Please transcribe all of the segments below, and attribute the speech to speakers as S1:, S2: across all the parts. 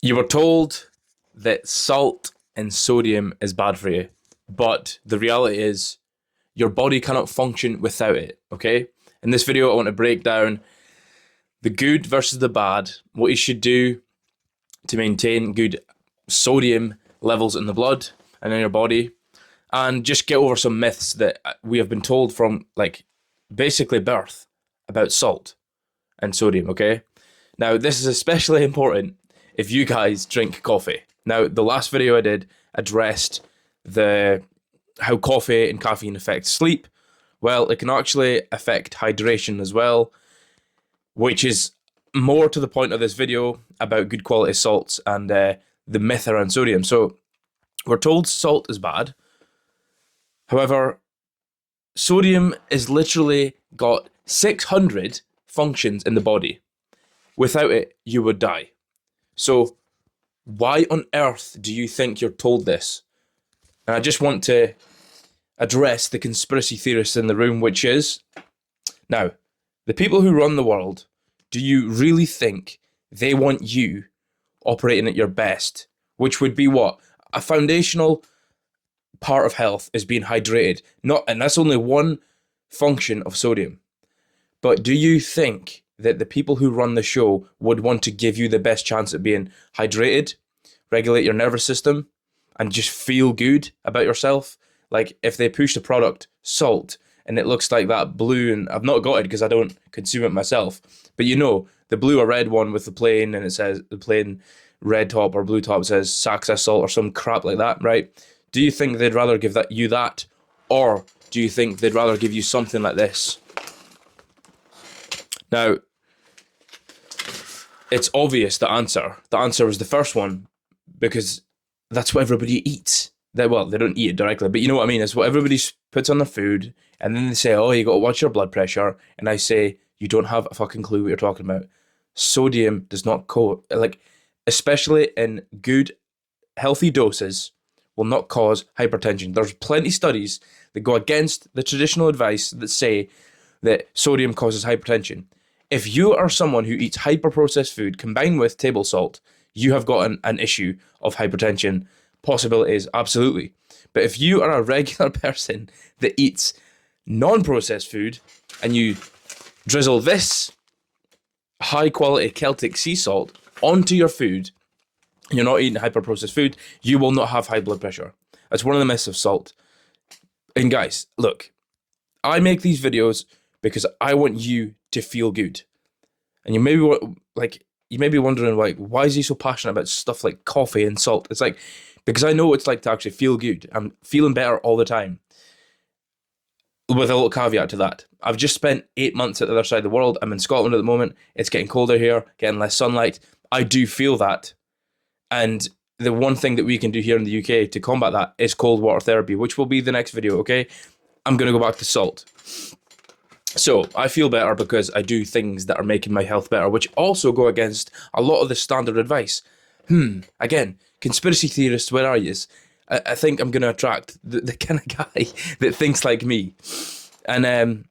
S1: You were told that salt and sodium is bad for you, but the reality is your body cannot function without it, okay? In this video, I want to break down the good versus the bad, what you should do to maintain good sodium levels in the blood and in your body, and just get over some myths that we have been told from, like, basically birth about salt and sodium, okay? Now, this is especially important if you guys drink coffee. Now, the last video I did addressed how coffee and caffeine affect sleep. Well, it can actually affect hydration as well, which is more to the point of this video about good quality salts and the myth around sodium. So, we're told salt is bad. However, sodium is literally got 600 functions in the body. Without it, you would die. So, why on earth do you think you're told this? And I just want to address the conspiracy theorists in the room, which is, now, the people who run the world, do you really think they want you operating at your best? Which would be what? A foundational part of health is being hydrated. And that's only one function of sodium. But do you think that the people who run the show would want to give you the best chance at being hydrated, regulate your nervous system, and just feel good about yourself? Like, if they push the product salt and it looks like that blue, and I've not got it because I don't consume it myself, but you know, the blue or red one with the plain, and it says the plain red top or blue top says success salt or some crap like that, right? Do you think they'd rather give you that, or do you think they'd rather give you something like this? Now, it's obvious the answer. The answer was the first one, because that's what everybody eats. They don't eat it directly, but you know what I mean? It's what everybody puts on their food, and then they say, oh, you got to watch your blood pressure, and I say, you don't have a fucking clue what you're talking about. Sodium does not especially in good, healthy doses, will not cause hypertension. There's plenty of studies that go against the traditional advice that say that sodium causes hypertension. If you are someone who eats hyper-processed food combined with table salt, you have got an issue of hypertension possibilities, absolutely. But if you are a regular person that eats non-processed food and you drizzle this high-quality Celtic sea salt onto your food, and you're not eating hyper-processed food, you will not have high blood pressure. That's one of the myths of salt. And guys, look, I make these videos because I want you to feel good. And you may be wondering, like, why is he so passionate about stuff like coffee and salt? It's like, because I know what it's like to actually feel good. I'm feeling better all the time. With a little caveat to that, I've just spent 8 months at the other side of the world. I'm in Scotland at the moment. It's getting colder here, getting less sunlight. I do feel that. And the one thing that we can do here in the UK to combat that is cold water therapy, which will be the next video, okay? I'm going to go back to salt. So, I feel better because I do things that are making my health better, which also go against a lot of the standard advice. Again, conspiracy theorists, where are you? I think I'm going to attract the kind of guy that thinks like me. And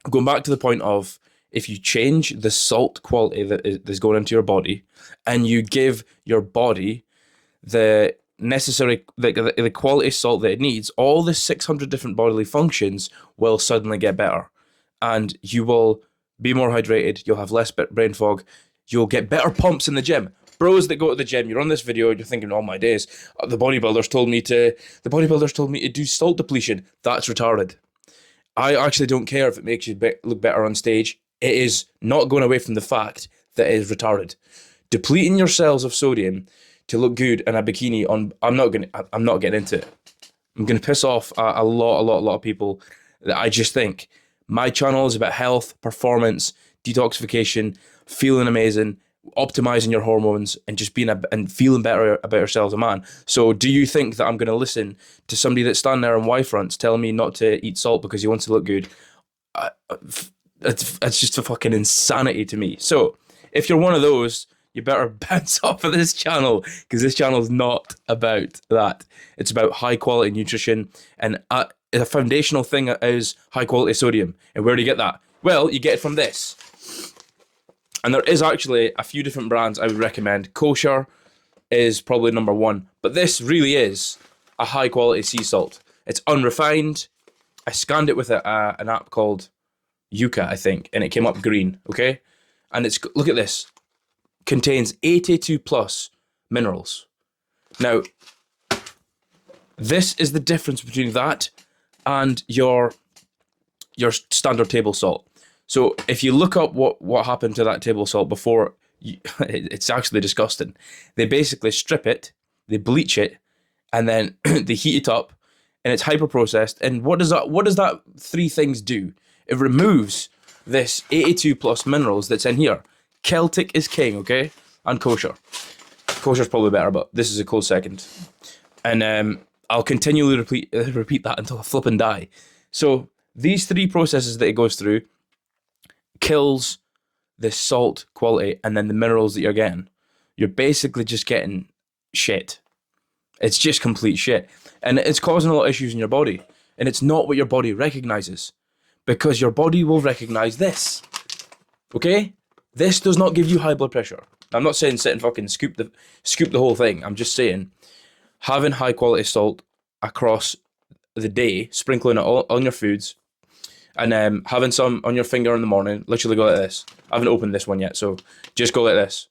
S1: going back to the point of, if you change the salt quality that is going into your body, and you give your body the necessary, the quality salt that it needs, all the 600 different bodily functions will suddenly get better. And you will be more hydrated, you'll have less brain fog, you'll get better pumps in the gym. Bros that go to the gym, you're on this video, you're thinking, oh my days, the bodybuilders told me to do salt depletion. That's retarded. I actually don't care if it makes you look better on stage. It is not going away from the fact that it is retarded. Depleting your cells of sodium to look good in a bikini I'm not getting into it. I'm going to piss off a lot of people that I just think my channel is about health, performance, detoxification, feeling amazing, optimizing your hormones, and just being and feeling better about yourself as a man. So do you think that I'm going to listen to somebody that's standing there on Y-fronts telling me not to eat salt because he wants to look good? It's just a fucking insanity to me. So if you're one of those, you better bounce off of this channel, because this channel is not about that. It's about high quality nutrition, and a foundational thing is high quality sodium. And where do you get that? Well, you get it from this. And there is actually a few different brands I would recommend. Kosher, is probably number one. But this really is a high quality sea salt. It's unrefined. I scanned it with an app called Yuka, I think, and it came up green, okay? And it's, look at this, contains 82 plus minerals. Now, this is the difference between that and your standard table salt. So if you look up what happened to that table salt before, it's actually disgusting. They basically strip it, they bleach it, and then they heat it up, and it's hyper processed. And what does that three things do? It removes this 82 plus minerals that's in here. Celtic is king, okay? And kosher. Kosher's probably better, but this is a close second. And I'll continually repeat that until I flip and die. So these three processes that it goes through kills the salt quality and then the minerals that you're getting. You're basically just getting shit. It's just complete shit. And it's causing a lot of issues in your body. And it's not what your body recognizes. Because your body will recognize this. Okay? This does not give you high blood pressure. I'm not saying sit and fucking scoop the whole thing. I'm just saying having high quality salt across the day, sprinkling it all on your foods, and having some on your finger in the morning, literally go like this. I haven't opened this one yet, so just go like this.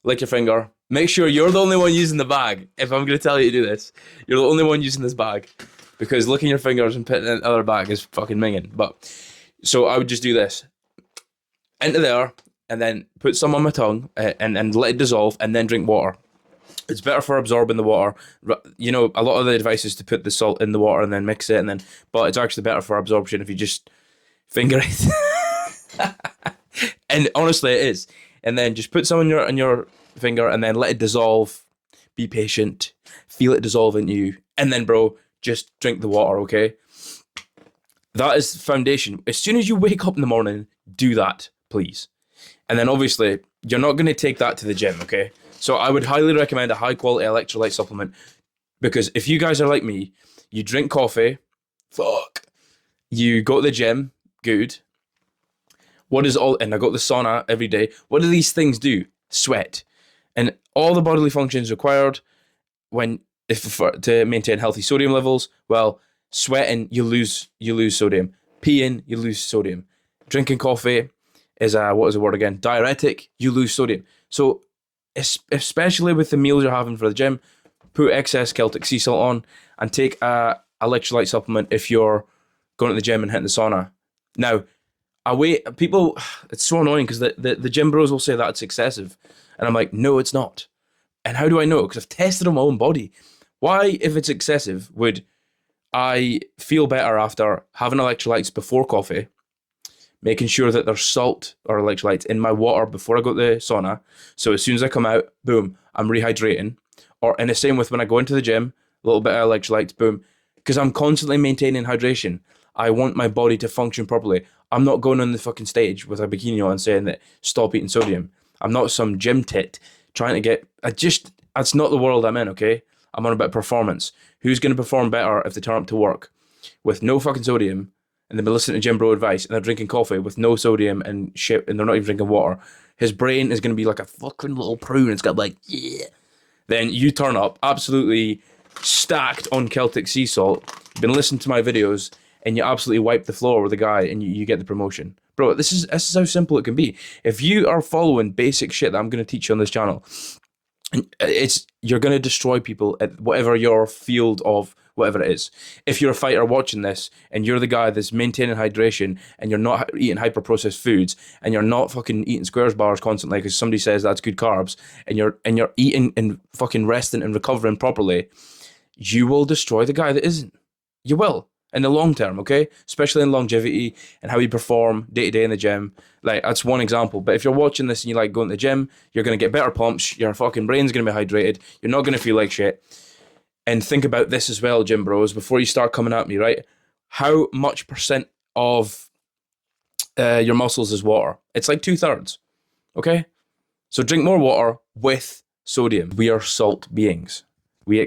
S1: Lick your finger. Make sure you're the only one using the bag. If I'm going to tell you to do this, you're the only one using this bag. Because licking your fingers and putting it in the other bag is fucking minging. But, so I would just do this. Into there, and then put some on my tongue, and let it dissolve, and then drink water. It's better for absorbing the water. You know, a lot of the advice is to put the salt in the water and then mix it, but it's actually better for absorption if you just finger it. And honestly, it is. And then just put some on your finger and then let it dissolve. Be patient. Feel it dissolve into you. And then, bro, just drink the water, okay? That is foundation. As soon as you wake up in the morning, do that, please. And then obviously, you're not going to take that to the gym, okay? So I would highly recommend a high quality electrolyte supplement, because if you guys are like me, you drink coffee, you go to the gym, good. And I go to the sauna every day. What do these things do? Sweat. And all the bodily functions required to maintain healthy sodium levels, well, sweating, you lose sodium. Peeing, you lose sodium. Drinking coffee is what is the word again? Diuretic, you lose sodium. So especially with the meals you're having for the gym, put excess Celtic sea salt on and take a electrolyte supplement if you're going to the gym and hitting the sauna. Now, people, it's so annoying because the gym bros will say that it's excessive. And I'm like, no, it's not. And how do I know? Because I've tested on my own body. Why, if it's excessive, would I feel better after having electrolytes before coffee, making sure that there's salt or electrolytes in my water before I go to the sauna, so as soon as I come out, boom, I'm rehydrating. Or in the same with when I go into the gym, a little bit of electrolytes, boom. Because I'm constantly maintaining hydration. I want my body to function properly. I'm not going on the fucking stage with a bikini on saying that stop eating sodium. I'm not some gym tit trying to get... That's not the world I'm in, okay? I'm on about performance. Who's going to perform better if they turn up to work with no fucking sodium and they've been listening to gym bro advice and they're drinking coffee with no sodium and shit and they're not even drinking water? His brain is going to be like a fucking little prune. It's got like, yeah. Then you turn up absolutely stacked on Celtic sea salt, you've been listening to my videos, and you absolutely wipe the floor with the guy and you get the promotion. Bro, this is how simple it can be. If you are following basic shit that I'm going to teach you on this channel, you're going to destroy people at whatever your field of whatever it is. If you're a fighter watching this and you're the guy that's maintaining hydration and you're not eating hyper-processed foods and you're not fucking eating squares bars constantly because somebody says that's good carbs, and you're eating and fucking resting and recovering properly, you will destroy the guy that isn't. You will. In the long term, okay? Especially in longevity and how you perform day to day in the gym. Like, that's one example. But if you're watching this and you like going to the gym, you're going to get better pumps, your fucking brain's going to be hydrated, you're not going to feel like shit. And think about this as well, gym bros, before you start coming at me, right? How much percent of your muscles is water? It's like 2/3, okay? So drink more water with sodium. We are salt beings. We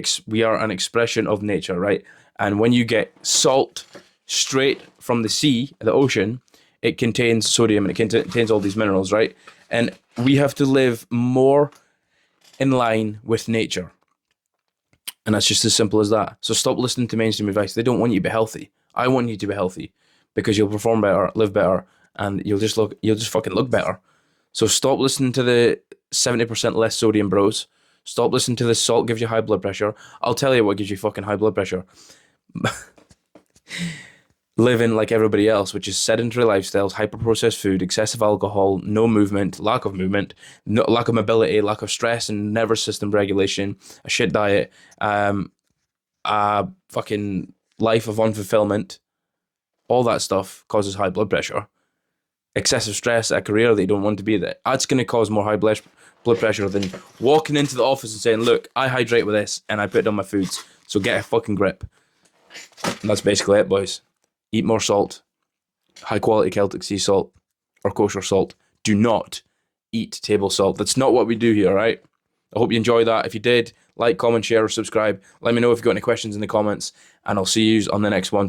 S1: are an expression of nature, right? And when you get salt straight from the sea, the ocean, it contains sodium and it contains all these minerals, right? And we have to live more in line with nature. And that's just as simple as that. So stop listening to mainstream advice. They don't want you to be healthy. I want you to be healthy because you'll perform better, live better, and you'll just fucking look better. So stop listening to the 70% less sodium bros. Stop listening to the salt gives you high blood pressure. I'll tell you what gives you fucking high blood pressure. Living like everybody else, which is sedentary lifestyles, hyper-processed food, excessive alcohol, no movement, lack of movement, lack of mobility, lack of stress and nervous system regulation, a shit diet, a fucking life of unfulfillment. All that stuff causes high blood pressure. Excessive stress, a career that you don't want to be there. That's going to cause more high blood pressure than walking into the office and saying, look, I hydrate with this and I put it on my foods, so get a fucking grip. And that's basically it, boys. Eat more salt, high quality Celtic sea salt or kosher salt. Do not eat table salt. That's not what we do here, right? I hope you enjoyed that. If you did, like, comment, share, or subscribe. Let me know if you've got any questions in the comments, and I'll see you on the next one.